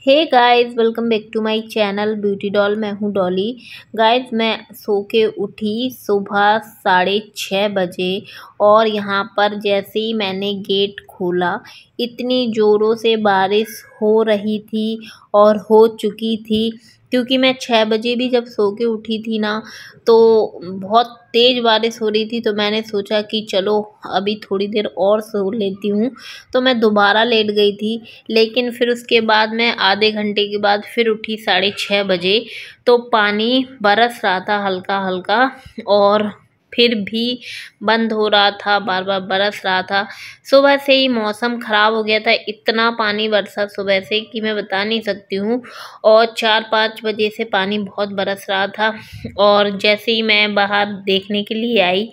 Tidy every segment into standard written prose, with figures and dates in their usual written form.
Hey guys, welcome back to my channel Beauty Doll. मैं हूँ Dolly. Guys, मैं सो के उठी सुबह 6:30 बजे और यहाँ पर जैसे ही मैंने गेट खोला इतनी ज़ोरों से बारिश हो रही थी और हो चुकी थी, क्योंकि मैं 6 बजे भी जब सो के उठी थी ना, तो बहुत तेज़ बारिश हो रही थी। तो मैंने सोचा कि चलो अभी थोड़ी देर और सो लेती हूँ, तो मैं दोबारा लेट गई थी। लेकिन फिर उसके बाद मैं आधे घंटे के बाद फिर उठी 6:30 बजे, तो पानी बरस रहा था हल्का हल्का और फिर भी बंद हो रहा था, बार बार बरस रहा था। सुबह से ही मौसम ख़राब हो गया था, इतना पानी बरसा सुबह से कि मैं बता नहीं सकती हूँ। और 4-5 बजे से पानी बहुत बरस रहा था और जैसे ही मैं बाहर देखने के लिए आई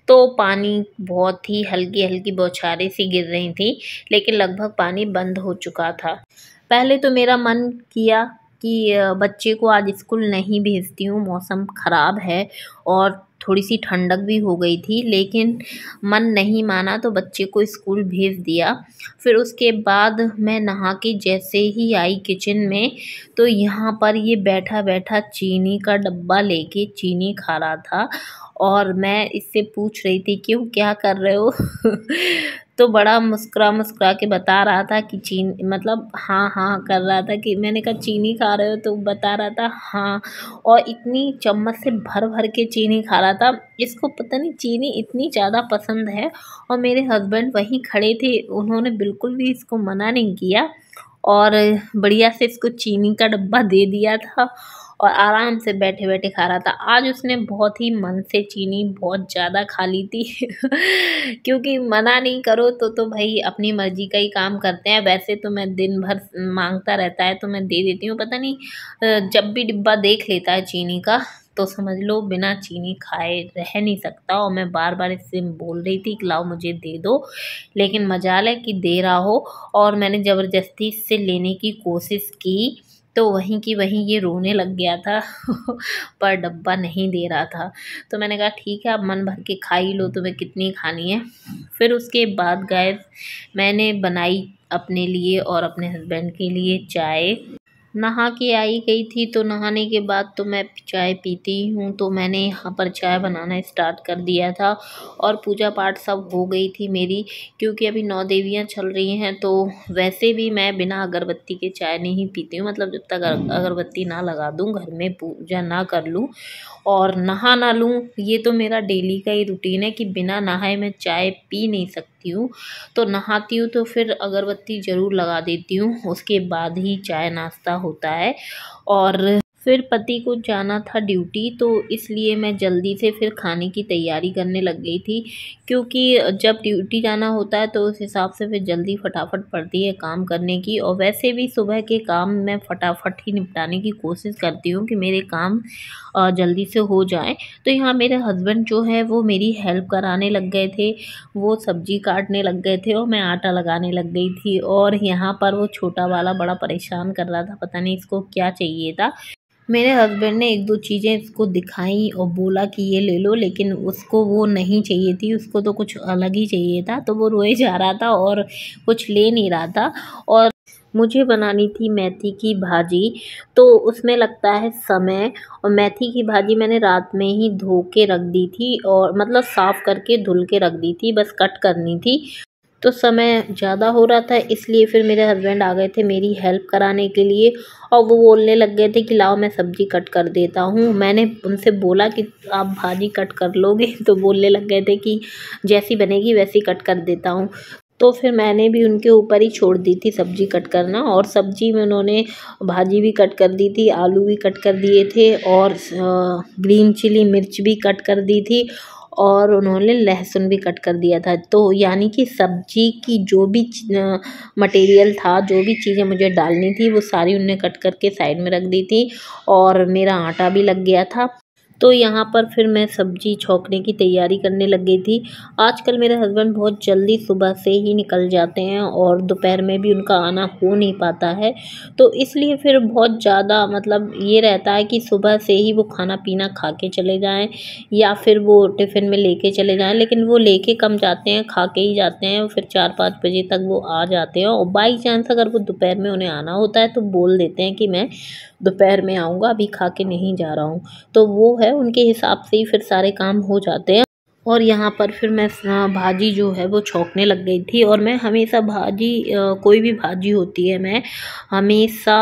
तो पानी बहुत ही हल्की हल्की बौछारें सी गिर रही थी, लेकिन लगभग पानी बंद हो चुका था। पहले तो मेरा मन किया कि बच्चे को आज स्कूल नहीं भेजती हूँ, मौसम ख़राब है और थोड़ी सी ठंडक भी हो गई थी, लेकिन मन नहीं माना तो बच्चे को स्कूल भेज दिया। फिर उसके बाद मैं नहा के जैसे ही आई किचन में, तो यहाँ पर ये बैठा बैठा चीनी का डब्बा लेके चीनी खा रहा था और मैं इससे पूछ रही थी क्यों, क्या कर रहे हो तो बड़ा मुस्कुरा मुस्कुरा के बता रहा था कि चीनी, मतलब हाँ हाँ कर रहा था। कि मैंने कहा चीनी खा रहे हो, तो बता रहा था हाँ, और इतनी चम्मच से भर भर के चीनी खा रहा था। इसको पता नहीं चीनी इतनी ज़्यादा पसंद है। और मेरे हस्बैंड वहीं खड़े थे, उन्होंने बिल्कुल भी इसको मना नहीं किया और बढ़िया से इसको चीनी का डब्बा दे दिया था और आराम से बैठे बैठे खा रहा था। आज उसने बहुत ही मन से चीनी बहुत ज़्यादा खा ली थी क्योंकि मना नहीं करो तो भाई अपनी मर्जी का ही काम करते हैं। वैसे तो मैं दिन भर मांगता रहता है तो मैं दे देती हूँ, पता नहीं जब भी डिब्बा देख लेता है चीनी का तो समझ लो बिना चीनी खाए रह नहीं सकता। और मैं बार बार इससे बोल रही थी कि लाओ मुझे दे दो, लेकिन मजाल है कि दे रहा हो। और मैंने ज़बरदस्ती इससे लेने की कोशिश की तो वहीं की वहीं ये रोने लग गया था पर डब्बा नहीं दे रहा था। तो मैंने कहा ठीक है, अब मन भर के खा ही लो, तुम्हें कितनी खानी है। फिर उसके बाद गाइस मैंने बनाई अपने लिए और अपने हस्बैंड के लिए चाय। नहा के आई गई थी तो नहाने के बाद तो मैं चाय पीती हूँ, तो मैंने यहाँ पर चाय बनाना स्टार्ट कर दिया था और पूजा पाठ सब हो गई थी मेरी, क्योंकि अभी 9 देवियाँ चल रही हैं। तो वैसे भी मैं बिना अगरबत्ती के चाय नहीं पीती हूँ, मतलब जब तक अगरबत्ती ना लगा दूँ, घर में पूजा ना कर लूँ और नहा ना लूँ। ये तो मेरा डेली का ही रूटीन है कि बिना नहाए मैं चाय पी नहीं सकती हूँ। तो नहाती हूँ तो फिर अगरबत्ती ज़रूर लगा देती हूँ, उसके बाद ही चाय नाश्ता होता है। और फिर पति को जाना था ड्यूटी, तो इसलिए मैं जल्दी से फिर खाने की तैयारी करने लग गई थी, क्योंकि जब ड्यूटी जाना होता है तो उस हिसाब से फिर जल्दी फटाफट पड़ती है काम करने की। और वैसे भी सुबह के काम मैं फटाफट ही निपटाने की कोशिश करती हूँ कि मेरे काम जल्दी से हो जाए। तो यहाँ मेरे हस्बैंड जो है वो मेरी हेल्प कराने लग गए थे, वो सब्जी काटने लग गए थे और मैं आटा लगाने लग गई थी। और यहाँ पर वो छोटा वाला बड़ा परेशान कर रहा था, पता नहीं इसको क्या चाहिए था। मेरे हस्बैंड ने 1-2 चीज़ें इसको दिखाई और बोला कि ये ले लो, लेकिन उसको वो नहीं चाहिए थी, उसको तो कुछ अलग ही चाहिए था। तो वो रोए जा रहा था और कुछ ले नहीं रहा था। और मुझे बनानी थी मेथी की भाजी, तो उसमें लगता है समय। और मेथी की भाजी मैंने रात में ही धो के रख दी थी, और मतलब साफ़ करके धुल के रख दी थी, बस कट करनी थी। तो समय ज़्यादा हो रहा था, इसलिए फिर मेरे हस्बैंड आ गए थे मेरी हेल्प कराने के लिए। और वो बोलने लग गए थे कि लाओ मैं सब्ज़ी कट कर देता हूँ। मैंने उनसे बोला कि आप भाजी कट कर लोगे तो बोलने लग गए थे कि जैसी बनेगी वैसी कट कर देता हूँ। तो फिर मैंने भी उनके ऊपर ही छोड़ दी थी सब्ज़ी कट करना, और सब्ज़ी में उन्होंने भाजी भी कट कर दी थी, आलू भी कट कर दिए थे और ग्रीन चिली मिर्च भी कट कर दी थी और उन्होंने लहसुन भी कट कर दिया था। तो यानी कि सब्जी की जो भी मटेरियल था, जो भी चीज़ें मुझे डालनी थी वो सारी उन्होंने कट करके साइड में रख दी थी। और मेरा आटा भी लग गया था। तो यहाँ पर फिर मैं सब्ज़ी छौंकने की तैयारी करने लग गई थी। आजकल मेरे हस्बैंड बहुत जल्दी सुबह से ही निकल जाते हैं और दोपहर में भी उनका आना हो नहीं पाता है, तो इसलिए फिर बहुत ज़्यादा मतलब ये रहता है कि सुबह से ही वो खाना-पीना खा के चले जाएँ या फिर वो टिफ़िन में लेके चले जाएँ। लेकिन वो लेके कम जाते हैं, खा के ही जाते हैं। फिर 4-5 बजे तक वो आ जाते हैं और बाई चांस अगर वो दोपहर में उन्हें आना होता है तो बोल देते हैं कि मैं दोपहर में आऊँगा, अभी खा के नहीं जा रहा हूँ। तो वो है, उनके हिसाब से ही फिर सारे काम हो जाते हैं। और यहाँ पर फिर मैं भाजी जो है वो छौंकने लग गई थी और मैं हमेशा भाजी कोई भी भाजी होती है मैं हमेशा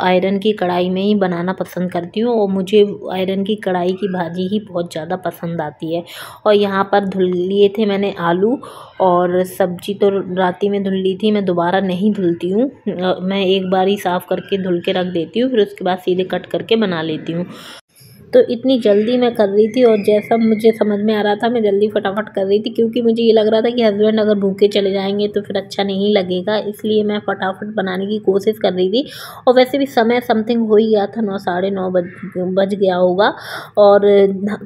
आयरन की कढ़ाई में ही बनाना पसंद करती हूँ और मुझे आयरन की कढ़ाई की भाजी ही बहुत ज़्यादा पसंद आती है। और यहाँ पर धुल लिए थे मैंने आलू और सब्जी तो राती में धुल ली थी, मैं दोबारा नहीं धुलती हूँ। मैं एक बार ही साफ़ करके धुल के रख देती हूँ, फिर उसके बाद सीधे कट करके बना लेती हूँ। तो इतनी जल्दी मैं कर रही थी और जैसा मुझे समझ में आ रहा था मैं जल्दी फटाफट कर रही थी, क्योंकि मुझे ये लग रहा था कि हस्बैंड अगर भूखे चले जाएंगे तो फिर अच्छा नहीं लगेगा, इसलिए मैं फटाफट बनाने की कोशिश कर रही थी। और वैसे भी समय समथिंग हो ही गया था, 9 साढ़े 9 बज गया होगा। और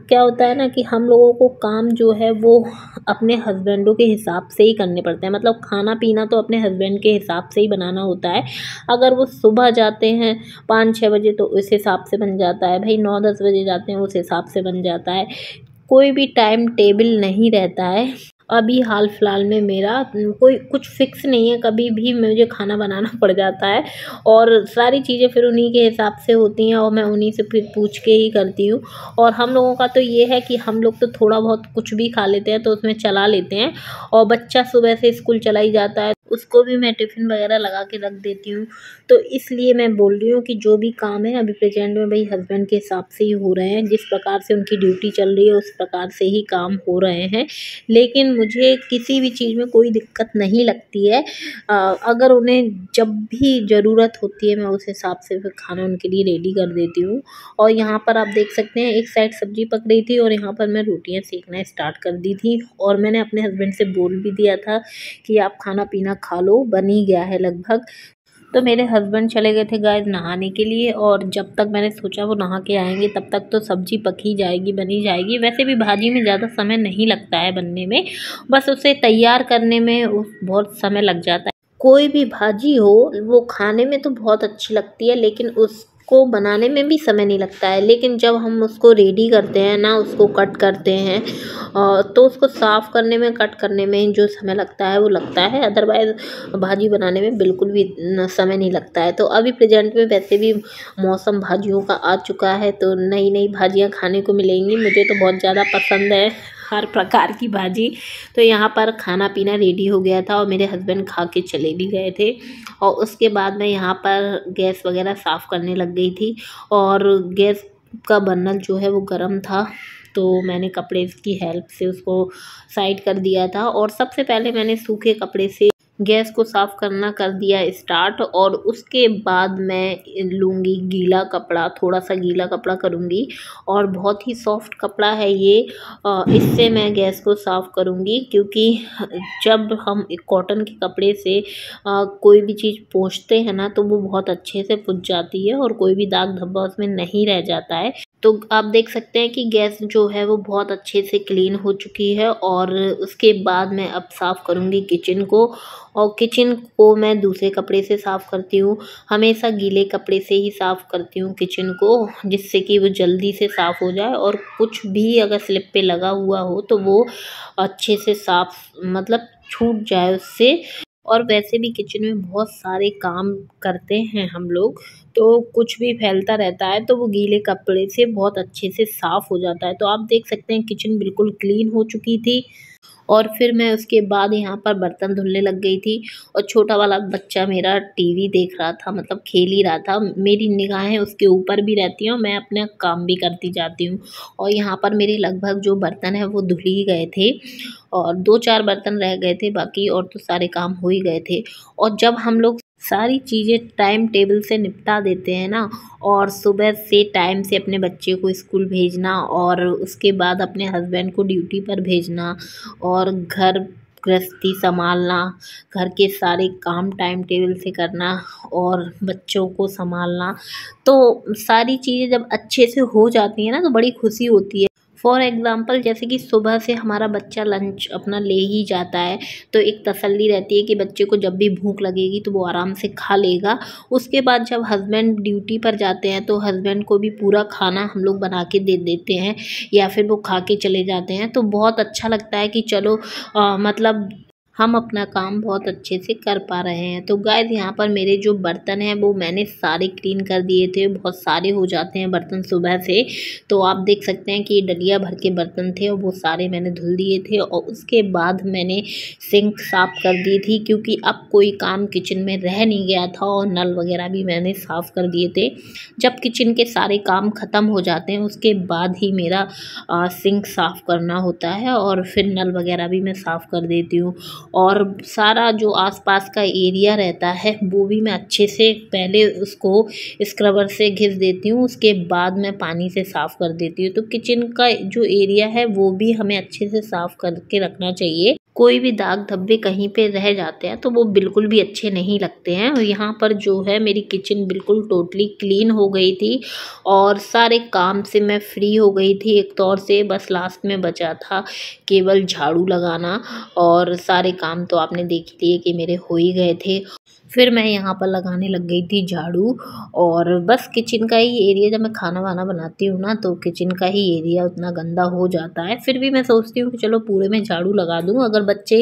क्या होता है ना कि हम लोगों को काम जो है वो अपने हस्बैंडों के हिसाब से ही करने पड़ते हैं, मतलब खाना पीना तो अपने हस्बैंड के हिसाब से ही बनाना होता है। अगर वो सुबह जाते हैं 5-6 बजे तो उस हिसाब से बन जाता है, भाई 9-10 बजे जाते हैं उस हिसाब से बन जाता है। कोई भी टाइम टेबल नहीं रहता है। अभी हाल फिलहाल में मेरा कोई कुछ फिक्स नहीं है, कभी भी मुझे खाना बनाना पड़ जाता है और सारी चीज़ें फिर उन्हीं के हिसाब से होती हैं और मैं उन्हीं से फिर पूछ के ही करती हूँ। और हम लोगों का तो ये है कि हम लोग तो थोड़ा बहुत कुछ भी खा लेते हैं तो उसमें चला लेते हैं। और बच्चा सुबह से स्कूल चला ही जाता है, उसको भी मैं टिफ़िन वगैरह लगा के रख देती हूँ। तो इसलिए मैं बोल रही हूँ कि जो भी काम है अभी प्रेजेंट में भाई हस्बैंड के हिसाब से ही हो रहे हैं, जिस प्रकार से उनकी ड्यूटी चल रही है उस प्रकार से ही काम हो रहे हैं। लेकिन मुझे किसी भी चीज़ में कोई दिक्कत नहीं लगती है। अगर उन्हें जब भी ज़रूरत होती है मैं उस हिसाब से फिर खाना उनके लिए रेडी कर देती हूँ। और यहाँ पर आप देख सकते हैं एक साइड सब्ज़ी पक रही थी और यहाँ पर मैं रोटियाँ सेकना स्टार्ट कर दी थी। और मैंने अपने हस्बैंड से बोल भी दिया था कि आप खाना पीना खा लो, बन ही गया है लगभग। तो मेरे हस्बैंड चले गए थे गाइस नहाने के लिए और जब तक मैंने सोचा वो नहा के आएंगे तब तक तो सब्ज़ी पक ही जाएगी, बनी जाएगी। वैसे भी भाजी में ज़्यादा समय नहीं लगता है बनने में, बस उसे तैयार करने में बहुत समय लग जाता है। कोई भी भाजी हो वो खाने में तो बहुत अच्छी लगती है लेकिन उसको बनाने में भी समय नहीं लगता है। लेकिन जब हम उसको रेडी करते हैं ना, उसको कट करते हैं तो उसको साफ़ करने में, कट करने में जो समय लगता है वो लगता है, अदरवाइज़ भाजी बनाने में बिल्कुल भी समय नहीं लगता है। तो अभी प्रेजेंट में वैसे भी मौसम भाजियों का आ चुका है तो नई नई भाजियाँ खाने को मिलेंगी। मुझे तो बहुत ज़्यादा पसंद है हर प्रकार की भाजी। तो यहाँ पर खाना पीना रेडी हो गया था और मेरे हस्बैंड खा के चले भी गए थे। और उसके बाद मैं यहाँ पर गैस वगैरह साफ़ करने लग गई थी और गैस का बर्नर जो है वो गर्म था, तो मैंने कपड़े की हेल्प से उसको साइड कर दिया था। और सबसे पहले मैंने सूखे कपड़े से गैस को साफ़ करना कर दिया स्टार्ट और उसके बाद मैं लूँगी गीला कपड़ा, थोड़ा सा गीला कपड़ा करूँगी और बहुत ही सॉफ्ट कपड़ा है ये। इससे मैं गैस को साफ़ करूँगी, क्योंकि जब हम एक कॉटन के कपड़े से कोई भी चीज़ पोंछते हैं ना तो वो बहुत अच्छे से पुछ जाती है और कोई भी दाग धब्बा उसमें नहीं रह जाता है। तो आप देख सकते हैं कि गैस जो है वो बहुत अच्छे से क्लीन हो चुकी है। और उसके बाद मैं अब साफ़ करूँगी किचन को और किचन को मैं दूसरे कपड़े से साफ़ करती हूँ। हमेशा गीले कपड़े से ही साफ़ करती हूँ किचन को, जिससे कि वो जल्दी से साफ़ हो जाए और कुछ भी अगर स्लिप पे लगा हुआ हो तो वो अच्छे से साफ़ मतलब छूट जाए उससे। और वैसे भी किचन में बहुत सारे काम करते हैं हम लोग, तो कुछ भी फैलता रहता है तो वो गीले कपड़े से बहुत अच्छे से साफ़ हो जाता है। तो आप देख सकते हैं किचन बिल्कुल क्लीन हो चुकी थी। और फिर मैं उसके बाद यहाँ पर बर्तन धुलने लग गई थी और छोटा वाला बच्चा मेरा टीवी देख रहा था, मतलब खेल ही रहा था। मेरी निगाहें उसके ऊपर भी रहती हैं और मैं अपना काम भी करती जाती हूँ। और यहाँ पर मेरे लगभग जो बर्तन हैं वो धुल ही गए थे और 2-4 बर्तन रह गए थे बाकी, और तो सारे काम हो ही गए थे। और जब हम लोग सारी चीज़ें टाइम टेबल से निपटा देते हैं ना, और सुबह से टाइम से अपने बच्चे को स्कूल भेजना और उसके बाद अपने हस्बैंड को ड्यूटी पर भेजना और घर गृहस्थी संभालना, घर के सारे काम टाइम टेबल से करना और बच्चों को संभालना, तो सारी चीज़ें जब अच्छे से हो जाती हैं ना तो बड़ी खुशी होती है। फॉर एग्ज़ाम्पल जैसे कि सुबह से हमारा बच्चा लंच अपना ले ही जाता है, तो एक तसल्ली रहती है कि बच्चे को जब भी भूख लगेगी तो वो आराम से खा लेगा। उसके बाद जब हस्बैंड ड्यूटी पर जाते हैं तो हस्बैंड को भी पूरा खाना हम लोग बना के दे देते हैं या फिर वो खा के चले जाते हैं, तो बहुत अच्छा लगता है कि चलो मतलब हम अपना काम बहुत अच्छे से कर पा रहे हैं। तो गाइस यहाँ पर मेरे जो बर्तन हैं वो मैंने सारे क्लीन कर दिए थे, बहुत सारे हो जाते हैं बर्तन सुबह से। तो आप देख सकते हैं कि डलिया भर के बर्तन थे और वो सारे मैंने धुल दिए थे और उसके बाद मैंने सिंक साफ़ कर दी थी, क्योंकि अब कोई काम किचन में रह नहीं गया था और नल वगैरह भी मैंने साफ़ कर दिए थे। जब किचन के सारे काम ख़त्म हो जाते हैं उसके बाद ही मेरा सिंक साफ़ करना होता है और फिर नल वगैरह भी मैं साफ़ कर देती हूँ। और सारा जो आसपास का एरिया रहता है वो भी मैं अच्छे से पहले उसको स्क्रबर से घिस देती हूँ, उसके बाद मैं पानी से साफ़ कर देती हूँ। तो किचन का जो एरिया है वो भी हमें अच्छे से साफ़ करके रखना चाहिए। कोई भी दाग धब्बे कहीं पे रह जाते हैं तो वो बिल्कुल भी अच्छे नहीं लगते हैं। और यहाँ पर जो है मेरी किचन बिल्कुल टोटली क्लीन हो गई थी और सारे काम से मैं फ्री हो गई थी एक तौर से। बस लास्ट में बचा था केवल झाड़ू लगाना और सारे काम तो आपने देख लिए कि मेरे हो ही गए थे। फिर मैं यहाँ पर लगाने लग गई थी झाड़ू और बस किचन का ही एरिया, जब मैं खाना वाना बनाती हूँ ना तो किचन का ही एरिया उतना गंदा हो जाता है। फिर भी मैं सोचती हूँ कि चलो पूरे में झाड़ू लगा दूँ। अगर बच्चे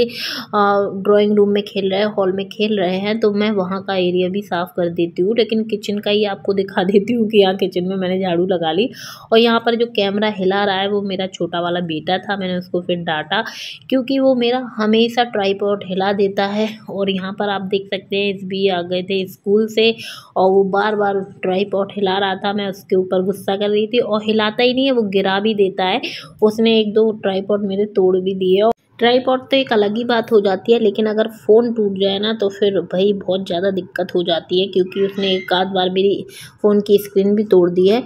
ड्राइंग रूम में खेल रहे हैं, हॉल में खेल रहे हैं तो मैं वहाँ का एरिया भी साफ़ कर देती हूँ, लेकिन किचन का ही आपको दिखा देती हूँ कि यहाँ किचन में मैंने झाड़ू लगा ली। और यहाँ पर जो कैमरा हिला रहा है वो मेरा छोटा वाला बेटा था, मैंने उसको फिर डांटा क्योंकि वो मेरा हमेशा ट्राइपॉड हिला देता है। और यहाँ पर आप देख सकते हैं भी आ गए थे स्कूल से और वो बार बार ट्राइपॉड हिला रहा था, मैं उसके ऊपर गुस्सा कर रही थी और हिलाता ही नहीं है, वो गिरा भी देता है। उसने एक दो ट्राइपॉड मेरे तोड़ भी दिए। और ट्राइपॉड तो एक अलग ही बात हो जाती है, लेकिन अगर फ़ोन टूट जाए ना तो फिर भाई बहुत ज़्यादा दिक्कत हो जाती है, क्योंकि उसने एक आध बार मेरी फ़ोन की स्क्रीन भी तोड़ दी है।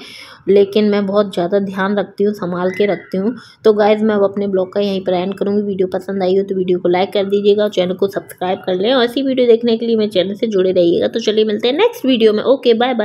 लेकिन मैं बहुत ज़्यादा ध्यान रखती हूँ, संभाल के रखती हूँ। तो गाइज़ मैं अब अपने ब्लॉग का यहीं पर एंड करूँगी। वीडियो पसंद आई हो तो वीडियो को लाइक कर दीजिएगा और चैनल को सब्सक्राइब कर लें और ऐसी वीडियो देखने के लिए मेरे चैनल से जुड़े रहिएगा। तो चलिए मिलते हैं नेक्स्ट वीडियो में। Okay bye bye.